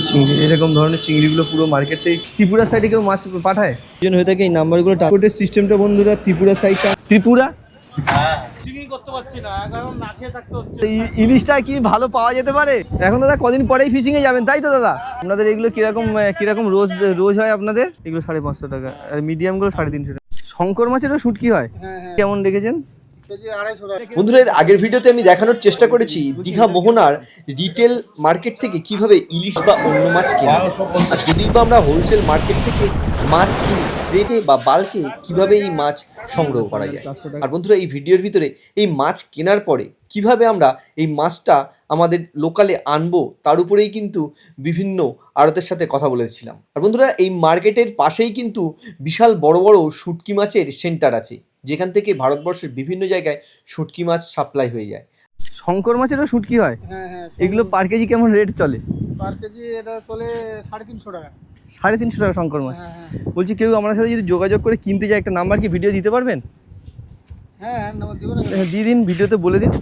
চিংড়ি, এরকম ধরনের চিংড়িগুলো পুরো মার্কেট থেকে ত্রিপুরা সাইডে কেউ মাছ পাঠায় এই জন্য হয়ে থাকে এই নাম্বারগুলো। ট্রান্সপোর্টের সিস্টেমটা বন্ধুরা ত্রিপুরা সাইডটা, ত্রিপুরা করতে পারছি না, কারণ না খেয়ে থাকতে হচ্ছে। ইলিশটা কি ভালো পাওয়া যেতে পারে এখন দাদা? কদিন পরেই ফিশিং এ যাবেন তাই তো দাদা? আপনাদের এগুলো কিরকম রোজ হয় আপনাদের? এগুলো 550 টাকা, আর মিডিয়াম গুলো 350 টাকা। শঙ্কর মাছেরও শুটকি হয়, কেমন দেখেছেন? বন্ধুরা, এর আগের ভিডিওতে আমি দেখানোর চেষ্টা করেছি দীঘা মোহনার রিটেল মার্কেট থেকে কিভাবে ইলিশ বা অন্য মাছ কেনা, আর যদি বা আমরা হোলসেল মার্কেট থেকে মাছ কিনি রেটে বা বাল্কে কিভাবে এই মাছ সংগ্রহ করা যায়। আর বন্ধুরা, এই ভিডিওর ভিতরে এই মাছ কেনার পরে কিভাবে আমরা এই মাছটা আমাদের লোকালে আনবো তার উপরেই কিন্তু বিভিন্ন আড়তের সাথে কথা বলেছিলাম। আর বন্ধুরা, এই মার্কেটের পাশেই কিন্তু বিশাল বড় বড় শুটকি মাছের সেন্টার আছে, যেখান থেকে ভারতবর্ষের বিভিন্ন জায়গায় শুটকি মাছ সাপ্লাই হয়ে যায়। শঙ্কর মাছেরও শুটকি হয়? হ্যাঁ হ্যাঁ। এগুলো পার কেজি কেমন রেট চলে? পার কেজি এটা চলে 350 টাকা। 350 টাকা শঙ্কর মাছ? হ্যাঁ হ্যাঁ। বলছি কেউ আমার সাথে যদি যোগাযোগ করে কিনতে যায়, একটা নাম্বার কি ভিডিও দিতে পারবেন? হ্যাঁ হ্যাঁ, নাম্বার দিব না। দিয়ে দিন, ভিডিওতে বলে দিন।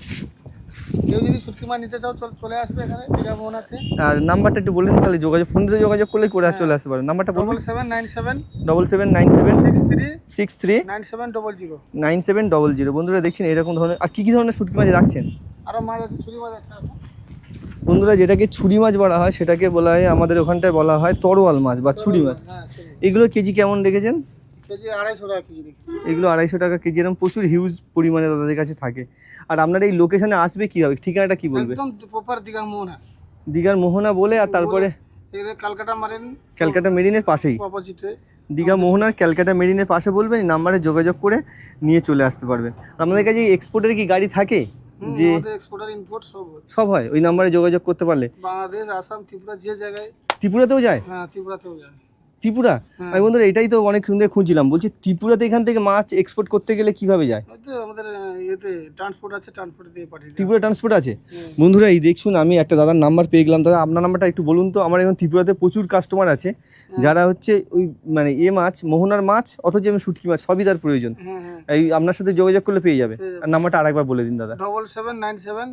কেউ যদি শুটকি মাছ নিতে চাও চলে আসবে এখানে দীঘা মোহনাতে। আর নাম্বারটা একটু বলে দিন, তাহলে ফোনে যোগাযোগ করলে করে চলে আসতে পারেন। নাম্বারটা বলুন। 7797 7797 63 63 9700। 9700। বন্ধুরা দেখছেন এরকম ধরনের, আর কি ধরনের শুটকি মাছ রাখছেন? আরো মাছ আছে, ছুরি মাছ আছে। বন্ধুরা, যেটাকে ছুরি মাছ বলা হয় সেটাকে বলা হয় আমাদের ওখানটায় বলা হয় তরোয়াল মাছ বা ছুরি মাছ। এগুলো কেজি কেমন রেখেছেন? কেজি 250 টাকা কেজি রেখেছি। এগুলো 250 টাকা কেজি, এরকম প্রচুর হিউজ পরিমাণে তাদের কাছে থাকে। আর আপনার এই লোকেশনে আসবে কীভাবে, ঠিকানাটা কি বলবে? একদম প্রপার দীঘা মোহনা। দীঘার মোহনা বলে, আর তারপরে ক্যালকাটা মেরিনের পাশেই অপোজিটে দীঘা মোহনার ক্যালকাটা মেরিনের পাশে বলবেন, এই নাম্বারে যোগাযোগ করে নিয়ে চলে আসতে পারবেন। আপনাদের কাছে এক্সপোর্টের কি গাড়ি থাকে? যে এক্সপোর্টার ইম্পোর্ট সব হয়, ওই নাম্বারে যোগাযোগ করতে পারলে। বাংলাদেশ, আসাম, ত্রিপুরা, যে জায়গায়। ত্রিপুরাতেও যায়? হ্যাঁ, ত্রিপুরাতেও যায়। ত্রিপুরা? আমি বন্ধুরা এটাই তো অনেক সুন্দর খুঁজছিলাম, বলছি ত্রিপুরাতে এখান থেকে মাছ এক্সপোর্ট করতে গেলে কিভাবে যায়? আমাদের ইয়েতে ট্রান্সপোর্ট আছে, ট্রান্সপোর্ট দিয়ে পাঠিয়ে দিই। ত্রিপুরা ট্রান্সপোর্ট আছে? বন্ধুরা এই দেখুন, আমি একটা দাদার নাম্বার পেয়ে গেলাম। দাদা আপনার নাম্বারটা একটু বলুন তো। আমার এখন ত্রিপুরাতে প্রচুর কাস্টমার আছে যারা হচ্ছে ওই মানে মাছ, মোহনার মাছ, অথচ আমি শুটকি মাছ সবই তার প্রয়োজন। এই আপনার সাথে যোগাযোগ করলে পেয়ে যাবে। আর নাম্বারটা আরেকবার বলে দিন দাদা। 7797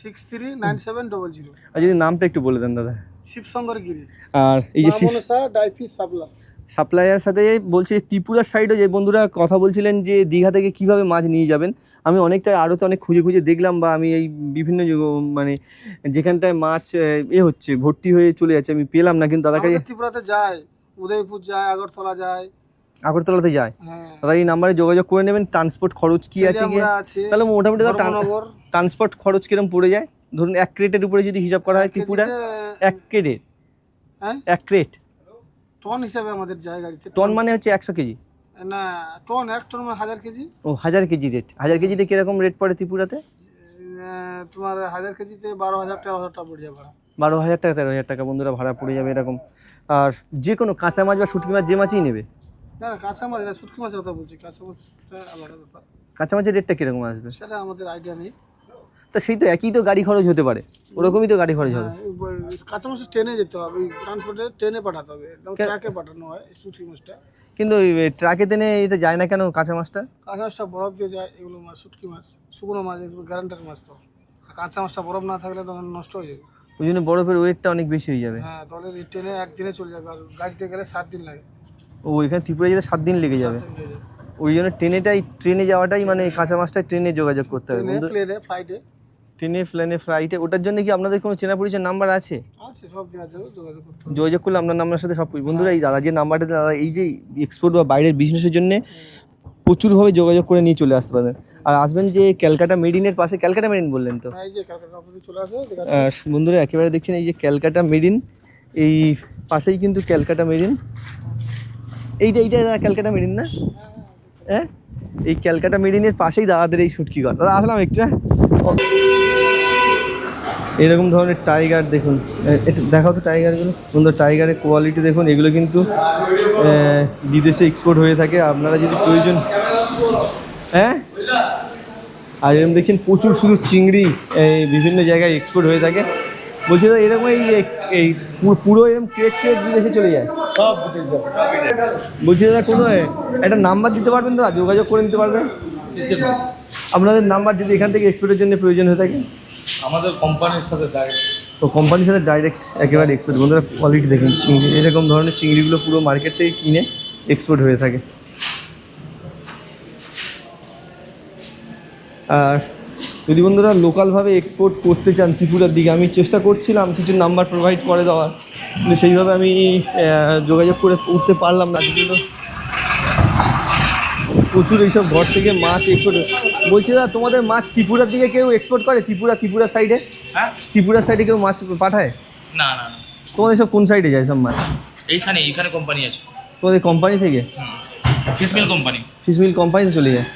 63 9700। আর যদি নামটা একটু বলে দেন দাদা। শিবশঙ্কর গিরি। আর এই যে ডাইফিস সাপ্লাইয়ের সাথে বলছে ত্রিপুরার সাইডে যে বন্ধুরা কথা বলছিলেন যে দীঘা থেকে কিভাবে মাছ নিয়ে যাবেন, আমি অনেকটা আরও তো অনেক খুঁজে দেখলাম, বা আমি এই বিভিন্ন মানে যেখানটায় মাছ হচ্ছে ভর্তি হয়ে চলে যাচ্ছে আমি পেলাম না, কিন্তু দাদা কাছে ত্রিপুরাতে যায়, উদয়পুর যায়, আগরতলাতে যায়। দাদা এই নাম্বারে যোগাযোগ করে নেবেন। ট্রান্সপোর্ট খরচ কি আছে তাহলে মোটামুটি ট্রান্সপোর্ট খরচ কিরকম পড়ে যায়? ধরুন 1 ক্রেটের উপরে যদি হিসাব করা হয় ত্রিপুরা 1 ক্রেট, হ্যাঁ 1 ক্রেট টন হিসাবে আমাদের যায় গাড়িতে। টন মানে হচ্ছে 100 কেজি না, টন 1 টন মানে 1000 কেজি। ও 1000 কেজি রেট। 1000 কেজিতে কিরকম রেট পড়ে ত্রিপুরাতে? তোমার 1000 কেজিতে 12000 টাকা পড়ে যাবে। 12000 টাকা 13000 টাকা বন্ধুরা ভাড়া পড়ে যাবে এরকম। আর যে কোনো কাঁচা মাছ বা শুটকি মাছ যে মাছই নেবে? না কাঁচা মাছ না, শুটকি মাছের কথা বলছি। কাঁচা মাছটা আলাদা ব্যাপার। কাঁচা মাছের রেটটা কিরকম আসবে সেটা আমাদের আইডিয়া নেই। তা সেই তো একই তো গাড়ি খরচ হতে পারে, ওরকমই তো গাড়ি খরচ হবে। কাঁচা মাছ ট্রেনে যেতে হবে, ট্রান্সপোর্টে ট্রেনে পাঠাতে হবে, ট্রাকে পাঠানো হয় শুটকি মাছটা। কিন্তু ওই ট্রাকে টেনে এটা যায় না কেন কাঁচা মাছটা? কাঁচা মাছটা বরফ দিয়ে যায়। এগুলো মাছ শুটকি মাছ শুকনো মাছ, এগুলো গ্যারান্টার মাছ। তো কাঁচা মাছটা বরফ না থাকলে তখন নষ্ট হয়ে যাবে। ওই জন্য বরফের ওয়েটটা অনেক বেশি হয়ে যাবে। হ্যাঁ, তাহলে ট্রেনে একদিনে চলে যাবে, আর গাড়িতে গেলে 7 দিন লাগে। ও এখানে ত্রিপুরা যেতে 7 দিন লেগে যাবে। ওই জন্য ট্রেনে যাওয়াটাই মানে কাঁচা মাছটা ট্রেনে যোগাযোগ করতে হবে। প্লেনে ফ্লাইটে ওটার জন্য কি আপনাদের কোনো চেনা পরিচয় নাম্বার আছে? সব দেওয়া যাবে, যোগাযোগ করলে আপনার নাম্বারের সাথে সব। বন্ধুরা এই দাদা যে নাম্বারটা, দাদা এই যে এক্সপোর্ট বা বাইরের বিজনেসের জন্য প্রচুরভাবে যোগাযোগ করে নিয়ে চলে আসতে পারেন। আর আসবেন যে ক্যালকাটা মেরিনের পাশে, ক্যালকাটা মেরিন বললেন তো? আর বন্ধুরা একেবারে দেখছেন এই যে ক্যালকাটা মেরিন, এই পাশেই কিন্তু ক্যালকাটা মেরিন। এইটা ক্যালকাটা মেরিন না? হ্যাঁ, এই ক্যালকাটা মেরিনের পাশেই দাদাদের এই শুটকি ঘর। দাদা আসলাম একটু। এরকম ধরনের টাইগার দেখুন, একটু দেখাও তো টাইগারগুলো। বন্ধু টাইগারের কোয়ালিটি দেখুন, এগুলো কিন্তু বিদেশে এক্সপোর্ট হয়ে থাকে। আপনারা যদি প্রয়োজন, হ্যাঁ। আর এরকম দেখছেন প্রচুর শুধু চিংড়ি এই বিভিন্ন জায়গায় এক্সপোর্ট হয়ে থাকে। বলছি দাদা এরকম এই পুরো এরকম ক্রেট বিদেশে চলে যায়? সব বলছি দাদা কোনো একটা নাম্বার দিতে পারবেন দাদা, যোগাযোগ করে নিতে পারবেন আপনাদের নাম্বার যদি এখান থেকে এক্সপোর্টের জন্য প্রয়োজন হয়ে থাকে? আমাদের কোম্পানির সাথে ডাইরেক্ট তো কোম্পানির সাথে ডাইরেক্ট একেবারে এক্সপোর্ট। বন্ধুরা কোয়ালিটি দেখুন চিংড়ি, এরকম ধরনের চিংড়িগুলো পুরো মার্কেট থেকে কিনে এক্সপোর্ট হয়ে থাকে। আর যদি বন্ধুরা লোকালভাবে এক্সপোর্ট করতে চান ত্রিপুরার দিকে, আমি চেষ্টা করছিলাম কিছু নাম্বার প্রোভাইড করে দেওয়ার, কিন্তু সেইভাবে আমি যোগাযোগ করে উঠতে পারলাম না। কিন্তু প্রচুর এইসব ঘর থেকে মাছ এক্সপোর্ট। বলছি দাদা, তোমাদের মাছ ত্রিপুরার দিকে কেউ এক্সপোর্ট করে? ত্রিপুরা সাইডে, হ্যাঁ, ত্রিপুরা সাইডে কেউ মাছ পাঠায়? না না না, তোমাদের সব কোন সাইডে যায় সব মাছ? এইখানে কোম্পানি আছে, তোমাদের কোম্পানি থেকে? Fish meal company. Fish meal কোম্পানিতে চলে যায়,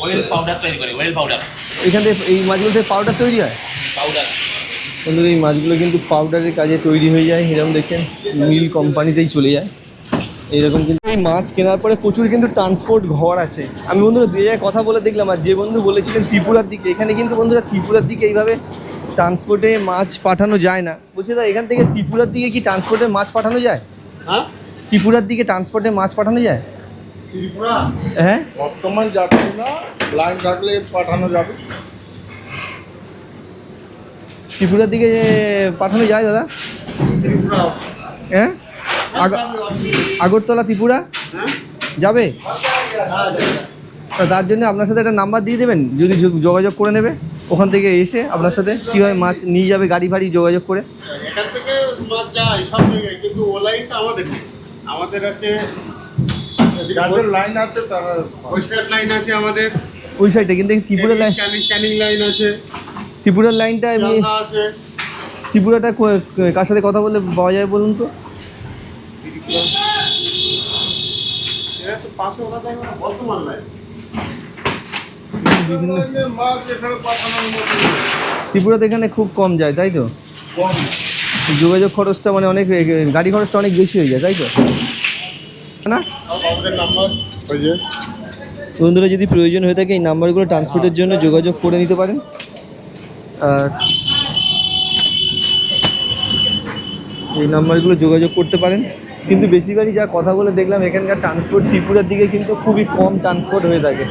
অয়েল পাউডার তৈরি করে, অয়েল পাউডার। এখান থেকে এই মাছগুলো থেকে পাউডার তৈরি হয়। পাউডার বন্ধুরা এই মাছগুলো কিন্তু পাউডারের কাজে তৈরি হয়ে যায়, এরকম দেখেন মিল কোম্পানিতেই চলে যায় এইরকম। কিন্তু এই মাছ কেনার পরে প্রচুর কিন্তু ট্রান্সপোর্ট ঘর আছে। আমি বন্ধুরা দুই জায়গায় কথা বলে দেখলাম, আর যে বন্ধু বলেছিলেন ত্রিপুরার দিকে, এখানে কিন্তু বন্ধুরা ত্রিপুরার দিকে এইভাবে ট্রান্সপোর্টে মাছ পাঠানো যায় না। বলছি দাদা, এখান থেকে ত্রিপুরার দিকে কি ট্রান্সপোর্টে মাছ পাঠানো যায়? হ্যাঁ, ত্রিপুরার দিকে ট্রান্সপোর্টে মাছ পাঠানো যায়? ত্রিপুরা হ্যাঁ, বর্তমান যাচ্ছে না, লাইন থাকলে পাঠানো যাবে। ত্রিপুরার দিকে পাঠানো যায় দাদা? ত্রিপুরা হ্যাঁ, আগরতলা ত্রিপুরা যাবে? তার জন্য আপনার সাথে একটা নাম্বার দিয়ে দেবেন, যদি যোগাযোগ করে নেবে ওখান থেকে এসে আপনার সাথে কীভাবে মাছ নিয়ে যাবে, গাড়ি ফাড়ি যোগাযোগ করে। এখান থেকে মাছ যায় সব জায়গায়, কিন্তু ও লাইনটা আমাদের নেই। আমাদের আছে যাদের লাইন আছে তারা ওয়েস্টার্ন লাইন আছে আমাদের, ওই সাইডে, কিন্তু ত্রিপুরার লাইন, ক্যানিং লাইন আছে, ত্রিপুরার লাইনটা এমনি, জালনা আছে। ত্রিপুরাটা কার সাথে কথা বললে পাওয়া যায় বলুন তো? এরা তো পাশে ওরা তো বর্তমান লাইন। বিভিন্ন মাছ এখানে পাঠানোর মতো ত্রিপুরাতে এখানে খুব কম যায়, তাই তো? কম। যোগাযোগ খরচটা মানে অনেক, গাড়ি খরচটা অনেক বেশি হয়ে যায়, তাই তো না? আমাদের নাম্বার ওই যে বন্ধুরা যদি প্রয়োজন হয়ে থাকে এই নাম্বারগুলো ট্রান্সপোর্টের জন্য যোগাযোগ করে নিতে পারেন। আর এই নাম্বারগুলো যোগাযোগ করতে পারেন। কিন্তু বেশিরভাগই যা কথা বলে দেখলাম এখানকার ট্রান্সপোর্ট ত্রিপুরার দিকে কিন্তু খুবই কম ট্রান্সপোর্ট হয়ে থাকে।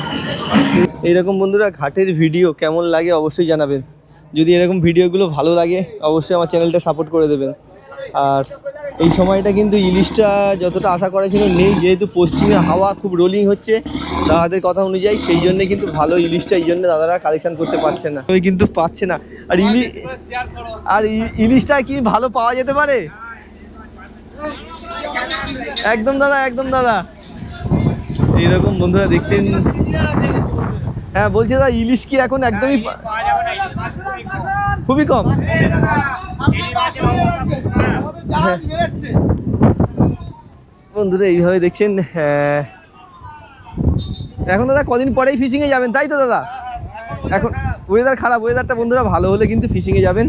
এইরকম বন্ধুরা ঘাটের ভিডিও কেমন লাগে অবশ্যই জানাবেন। যদি এরকম ভিডিওগুলো ভালো লাগে অবশ্যই আমার চ্যানেলটা সাপোর্ট করে দেবেন। আর এই সময়টা কিন্তু ইলিশটা যতটা আশা করা ছিল নেই, যেহেতু পশ্চিমে হাওয়া খুব রোলিং হচ্ছে দাদাদের কথা অনুযায়ী, সেই জন্য কিন্তু ভালো ইলিশটা এই জন্য দাদারা কালেকশন করতে পারছে না, ওই কিন্তু পাচ্ছে না। আর ইলিশটা কি ভালো পাওয়া যেতে পারে? একদম দাদা, একদম দাদা। এইরকম বন্ধুরা দেখছেন, হ্যাঁ বলছি দাদা, ইলিশ কি এখন একদমই খুবই কম? বন্ধুরা এইভাবে দেখছেন। এখন দাদা কদিন পরেই ফিশিংয়ে যাবেন, তাই তো দাদা? এখন ওয়েদার খারাপ, ওয়েদারটা বন্ধুরা ভালো হলে কিন্তু ফিশিংয়ে যাবেন।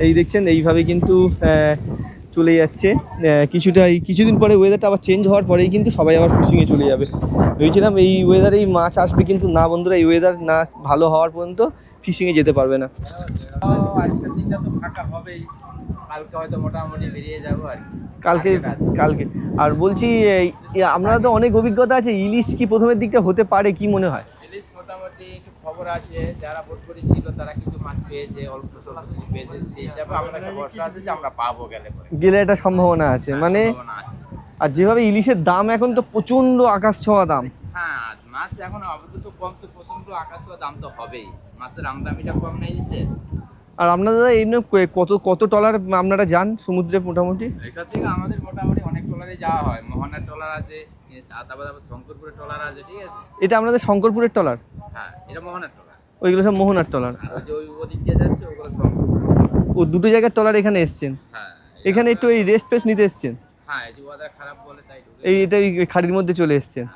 এই দেখছেন এইভাবে কিন্তু চলে যাচ্ছে। কিছুদিন পরে ওয়েদারটা আবার চেঞ্জ হওয়ার পরেই কিন্তু সবাই আবার ফিশিংয়ে চলে যাবে। ভেবেছিলাম এই ওয়েদারেই মাছ আসবে, কিন্তু না বন্ধুরা, এই ওয়েদার না ভালো হওয়ার পর্যন্ত ফিশিংয়ে যেতে পারবে না। আজকের দিনটা তো ফাঁকা হবেই, কালকে হয়তো মোটামুটি বেরিয়ে যাবো আর কি। কালকে আর বলছি আপনারা তো অনেক অভিজ্ঞতা আছে, ইলিশ কি প্রথমের দিকটা হতে পারে, কি মনে হয়? ইলিশ মোটামুটি একটু খবর আছে, যারা ভোট করেছিল তারা কিছু মাছ পেয়েছে, অল্প স্বল্প কিছু পেয়েছে, সেই হিসাবে আমরা একটা ভরসা আছে যে আমরা পাবো গেলে একটা সম্ভাবনা আছে মানে। সম্ভাবনা আছে। আর যেভাবে ইলিশের দাম এখন তো প্রচন্ড আকাশ ছোঁয়া দাম। হ্যাঁ, মাছ এখন আপাতত কম, তো প্রচন্ড আকাশ ছোঁয়া দাম তো হবেই, মাছের আমদানিটা কম নেই যে। আর আপনারা এমনি কত ট্রলার আপনারা যান সমুদ্রে মোটামুটি? এখান থেকে আমাদের মোটামুটি অনেক ট্রলারে যাওয়া হয়, মোহনার ট্রলার আছে, তারপর শঙ্করপুরের ট্রলার আছে, ঠিক আছে? এটা আপনাদের শঙ্করপুরের ট্রলার? হ্যাঁ, এটা মোহনার ট্রলার। ওইগুলো সব মোহনার ট্রলার। আর যে ওদিক দিয়ে যাচ্ছে ওগুলো শঙ্করপুর। ও দুটো জায়গার ট্রলার এখানে এসছেন? হ্যাঁ, এখানে একটু এই রেস্ট ফেস্ট নিতে এসছেন? হ্যাঁ, এই যে ওয়েদার খারাপ বলে তাই এটা খাড়ির মধ্যে চলে এসছেন।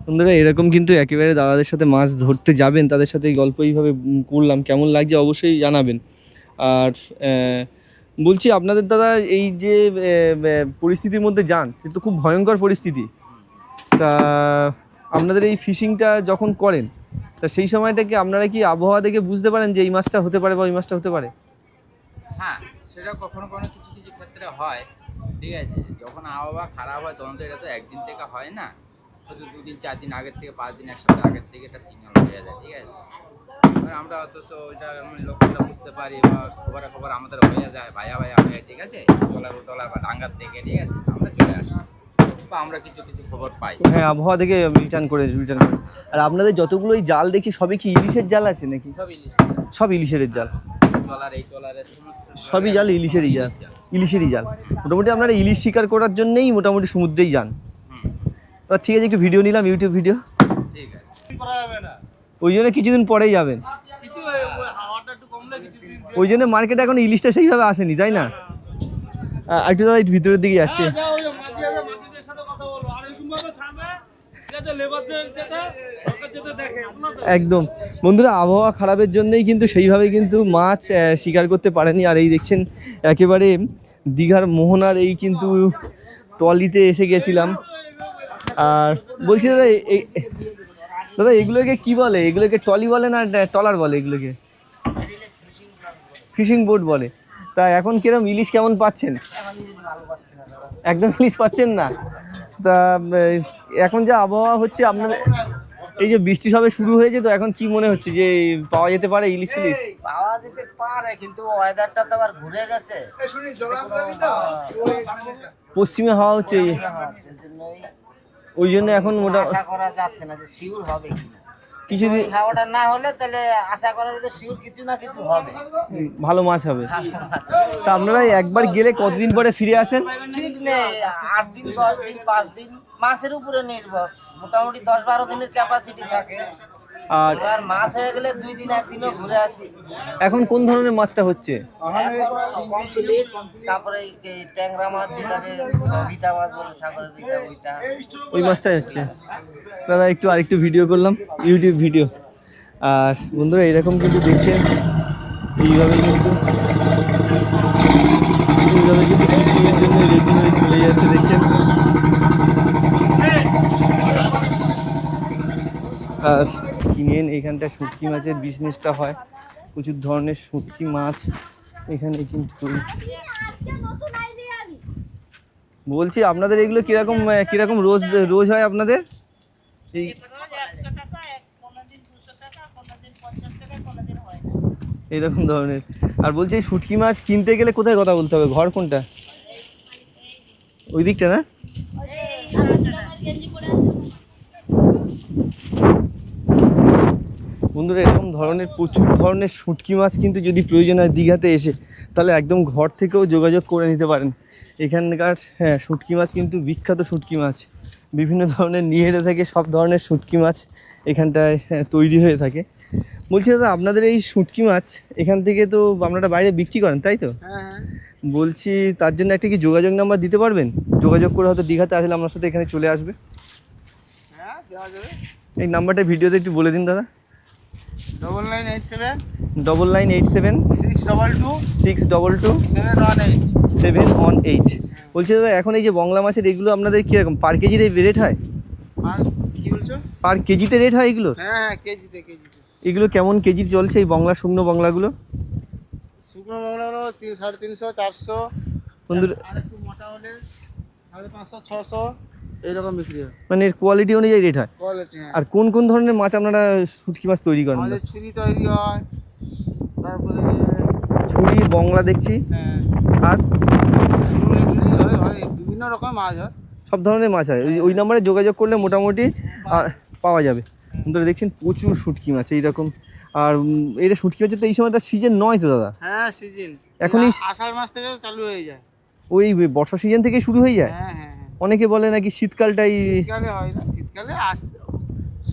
বন্ধুরা এরকম কিন্তু একেবারে দাদাদের সাথে মাছ ধরতে যাবেন, তাদের সাথে এই গল্প এইভাবে করলাম, কেমন লাগছে অবশ্যই জানাবেন। আর বলছি আপনাদের দাদা এই যে পরিস্থিতির মধ্যে যান, সেটা তো খুব ভয়ঙ্কর পরিস্থিতি, তা আপনাদের এই ফিশিংটা যখন করেন তা সেই সময়টা কি আপনারা কি আবহাওয়া দেখে বুঝতে পারেন যে এই মাছটা হতে পারে বা ওই মাছটা হতে পারে? হ্যাঁ, সেটা কখনো কিছু ক্ষেত্রে হয়, ঠিক আছে? যখন আবহাওয়া খারাপ হয় তখন তো এটা তো একদিন থেকে হয় না, হয়তো 2 দিন 4 দিন আগের থেকে, 5 দিন 1 সপ্তাহ আগের থেকে এটা সিগন্যাল হয়ে যায়, ঠিক আছে? এবার আমরা অথচ ওইটা লক্ষ্যটা বুঝতে পারি বা খবর আমাদের হয়ে যায় ভাইয়া হয়ে, ঠিক আছে, টলার বা ডাঙ্গার থেকে, ঠিক আছে, আমরা চলে আসি বা আমরা কিছু খবর পাই। হ্যাঁ, আবহাওয়া থেকে রিটার্ন করে। আর আপনাদের যতগুলো এই জাল দেখছি সবই কি ইলিশের জাল আছে নাকি? সব ইলিশ, সব ইলিশের জাল, টলারের সমস্ত সবই জাল ইলিশেরই জাল। মোটামুটি আপনারা ইলিশ শিকার করার জন্যই মোটামুটি সমুদ্রেই যান। তো ঠিক আছে, একটু ভিডিও নিলাম, ইউটিউব ভিডিও। ঠিক আছে, ওই জন্য কিছুদিন পরেই যাবেন, ওই জন্য মার্কেটে এখন ইলিশটা সেইভাবে আসেনি, তাই না? একটু দাদা একটু ভিতরের দিকে যাচ্ছে। একদম বন্ধুরা, আবহাওয়া খারাপের জন্যই কিন্তু সেইভাবে কিন্তু মাছ শিকার করতে পারেনি। আর এই দেখছেন একেবারে দীঘার মোহনার এই কিন্তু ট্রলিতে এসে গেছিলাম। আর বলছি দাদা এগুলোকে কি বলে? এগুলোকে ট্রলি বলে না ট্রলার বলে? এগুলোকে ফিশিং বোট বলে। তা এখন কিরম ইলিশ কেমন পাচ্ছেন? একদম ইলিশ পাচ্ছেন না? তা এখন যে আবহাওয়া হচ্ছে আপনাদের, এই যে বৃষ্টি সবে শুরু হয়েছে, তো এখন কি মনে হচ্ছে যে পাওয়া যেতে পারে ইলিশ টিলিশ? পাওয়া যেতে পারে, কিন্তু ওয়েদারটা তো আবার ঘুরে গেছে। পশ্চিমে হাওয়া হচ্ছে, ওই জন্য এখন আশা করা যাচ্ছে না যে শিওর হবে কিনা। কিছুদিন হাওয়াটা না হলে তাহলে আশা করা যাবে শিওর কিছু না কিছু হবে, ভালো মাছ হবে। তা আপনারা একবার গেলে কতদিন পরে ফিরে আসেন? ঠিক নেই, 8 দিন 10 দিন 5 দিন, মাছের উপরে নির্ভর। মোটামুটি 10-12 দিনের ক্যাপাসিটি থাকে। আর এবার মাছ হয়ে গেলে 2 দিন 1 দিনও ঘুরে আসি। এখন কোন ধরনের মাছটা হচ্ছে? কমপ্লিট। তারপরে এই ট্যাংরা মাছ, যেটাকে রিটা মাছ বলে, সাগরের রিটা, ওইটা, ওই মাছটাই হচ্ছে। দাদা একটু আরেকটু ভিডিও করলাম, ইউটিউব ভিডিও। আর বন্ধুরা এরকম কিন্তু দেখছেন, এইভাবে কিন্তু ফিশিংয়ের জন্য রেডি হয়ে চলে যাচ্ছে, দেখছেন। আর কিনেন এইখানটায় শুটকি মাছের বিজনেসটা হয়, প্রচুর ধরনের শুটকি মাছ এখানে কিন্তু। বলছি আপনাদের এগুলো কিরকম রোজ হয় আপনাদের? এই এইরকম ধরনের। আর বলছি এই শুটকি মাছ কিনতে গেলে কোথায় কথা বলতে হবে? ঘর কোনটা? ওই দিকটা না? বন্ধুরা এরকম ধরনের প্রচুর ধরনের শুটকি মাছ কিন্তু যদি প্রয়োজন হয় দীঘাতে এসে, তাহলে একদম ঘর থেকেও যোগাযোগ করে নিতে পারেন। এখানকার শুটকি মাছ কিন্তু বিখ্যাত শুটকি মাছ, বিভিন্ন ধরনের নিয়েড়ে থেকে সব ধরনের শুটকি মাছ এখানটায় তৈরি হয়ে থাকে। বলছি দাদা আপনাদের এই শুটকি মাছ এখান থেকে তো আপনারা বাইরে বিক্রি করেন, তাই তো? হ্যাঁ। বলছি তার জন্য একটা কি যোগাযোগ নাম্বার দিতে পারবেন? যোগাযোগ করে হয়তো দীঘাতে আসলে আপনার সাথে এখানে চলে আসবে। হ্যাঁ, দেওয়া যাবে। এই নাম্বারটা ভিডিওতে একটু বলে দিন দাদা। 9987 9987 622 622 718। 718। বলছি দাদা এখন এই যে বংলা মাছের এগুলো আপনাদের কীরকম পার কেজিতে রেট হয়? আর কি বলছো? পার কেজিতে রেট হয় এগুলো? হ্যাঁ, কেজিতে। এগুলো কেমন কেজি চলছে এই শুকনো বাংলাগুলো? শুকনো বাংলাগুলো 350, 400। বন্ধুরা আর একটু মোটা হলে 550, 600 এইরকম বিক্রি হয়। মানে এর কোয়ালিটি অনুযায়ী রেট হয়। কোয়ালিটি, হ্যাঁ। আর কোন কোন ধরনের মাছ আপনারা শুটকি মাছ তৈরি করেন? আমাদের ছুরি তৈরি হয়, তারপরে ছুরি, বংলা দেখছি। হ্যাঁ, আর হয় বিভিন্ন রকম মাছ হয়। সব ধরনের মাছ হয়। ওই নাম্বারে যোগাযোগ করলে মোটামুটি পাওয়া যাবে। বন্ধুরা দেখছেন প্রচুর শুটকি মাছ এইরকম। আর এটা শুটকি মাছের তো এই সময়টা সিজন নয় তো দাদা? হ্যাঁ, সিজন এখনই আষাঢ় মাস থেকে চালু হয়ে যায়। ওই বর্ষা সিজন থেকে শুরু হয়ে যায়। হ্যাঁ। অনেকে বলে নাকি শীতকালটাই। শীতকালে হয় না, শীতকালে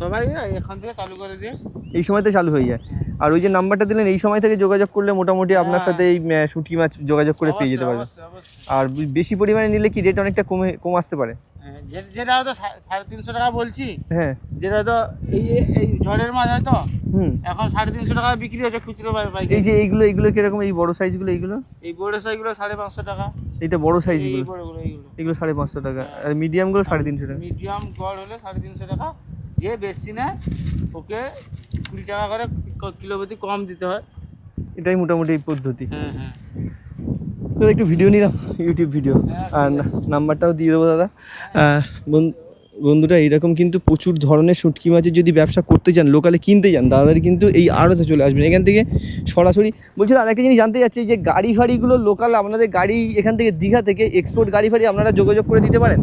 সবাই এখন থেকে চালু করে দিয়ে এই সময়তে চালু হয়ে যায়। আর ওই যে নাম্বারটা দিলেন এই সময় থেকে যোগাযোগ করলে মোটামুটি আপনার সাথে এই শুটকি মাছ যোগাযোগ করে পেয়ে যেতে পারবে। অবশ্যই। আর বেশি পরিমাণে নিলে কি রেট অনেকটা কম আসতে পারে? হ্যাঁ, যেটা হয়তো 350 টাকা বলছি, হ্যাঁ। যেটা হয়তো এই ঝড়ের মাছ হয়তো এখন 350 টাকা বিক্রি হচ্ছে খুচরো পাইকারি। এই যে এইগুলো কিরকম? এই বড় সাইজগুলো এইগুলো? এই বড় সাইজগুলো 550 টাকা। এইটা বড় এই সাইজগুলো? বড়গুলো এগুলো 550 টাকা। আর মিডিয়ামগুলো 350 টাকা। মিডিয়াম গড় হলে 350 টাকা। যে বেশি নেয় ওকে 20 টাকা করে কিলো প্রতি কম দিতে হয়। এটাই মোটামুটি এই পদ্ধতি। হ্যাঁ। তো একটু ভিডিও নিলাম, ইউটিউব ভিডিও। আর নাম্বারটাও দিয়ে দেবো দাদা। বন্ধুরা এইরকম কিন্তু প্রচুর ধরনের শুটকি মাছের যদি ব্যবসা করতে চান, লোকালে কিনতে চান, দাদাদের কিন্তু এই আড়তে চলে আসবেন। এখান থেকে সরাসরি বলছিলাম আরেকটা জিনিস জানতে চাচ্ছি, যে গাড়ি ফাড়িগুলো লোকাল আপনাদের গাড়ি এখান থেকে দীঘা থেকে এক্সপোর্ট গাড়ি ফাড়ি আপনারা যোগাযোগ করে দিতে পারেন,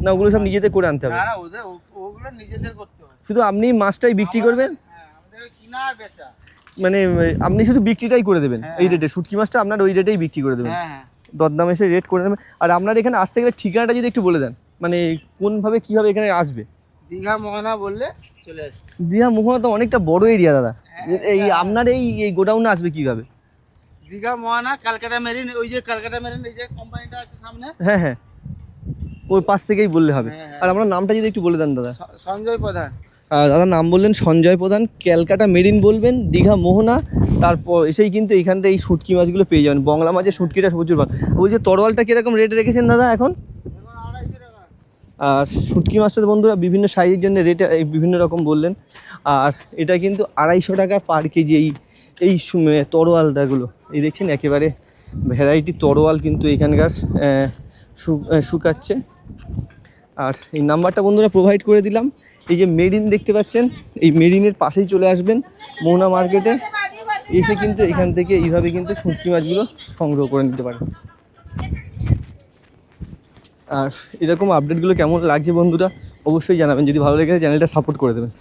না ওগুলো সব নিজেদের করে আনতে হবে? না ওদের ওগুলো নিজেদের করতে হয়। শুধু আপনি মাছটাই বিক্রি করবেন, হ্যাঁ, আমাদের কিনা আর বেচা। মানে আপনি শুধু বিক্রিটাই করে দেবেন এই রেটে, শুটকি মাছটা আপনার ওই রেটেই বিক্রি করে দেবেন, হ্যাঁ হ্যাঁ, দরদাম এসে রেট করে দেবেন। আর আপনার এখানে আসতে গেলে ঠিকানাটা যদি একটু বলে দেন, মানে কোনভাবে কীভাবে এখানে আসবে? দীঘা মোহনা বললে চলে আসবে। দীঘা মোহনা তো অনেকটা বড় এরিয়া দাদা, এই আপনার এই গোডাউনে আসবে কীভাবে? দীঘা মোহনা, ক্যালকাটা মেরিন, ওই যে ক্যালকাটা মেরিন এই যে কোম্পানিটা আছে সামনে, হ্যাঁ হ্যাঁ, ওই পাশ থেকেই বললে হবে। হ্যাঁ, হ্যাঁ। আর আপনার নামটা যদি একটু বলে দেন দাদা। সঞ্জয় প্রধান। দাদার নাম বললেন সঞ্জয় প্রধান, ক্যালকাটা মেরিন বলবেন, দীঘা মোহনা, তারপর এসেই কিন্তু এইখান থেকে এই শুটকি মাছগুলো পেয়ে যাবেন। বাংলা মাছের শুটকিটা প্রচুর ভালো। ওই যে তরোয়ালটা কীরকম রেট রেখেছেন দাদা এখন? আর শুটকি মাছটা বন্ধুরা বিভিন্ন সাইজের জন্য রেট বিভিন্ন রকম বললেন। আর এটা কিন্তু 250 টাকা পার কেজি এই তরোয়ালটাগুলো। এই দেখছেন একেবারে ভ্যারাইটি তরোয়াল কিন্তু এখানকার শুকাচ্ছে। আর এই নাম্বারটা বন্ধুরা প্রোভাইড করে দিলাম। এই যে মেরিন দেখতে পাচ্ছেন, এই মেরিনের পাশেই চলে আসবেন মোহনা মার্কেটে, এসে কিন্তু এখান থেকে এইভাবে কিন্তু শুটকি মাছগুলো সংগ্রহ করে নিতে পারেন। আর এরকম আপডেটগুলো কেমন লাগছে বন্ধুরা অবশ্যই জানাবেন, যদি ভালো লেগে চ্যানেলটা সাপোর্ট করে দেবেন।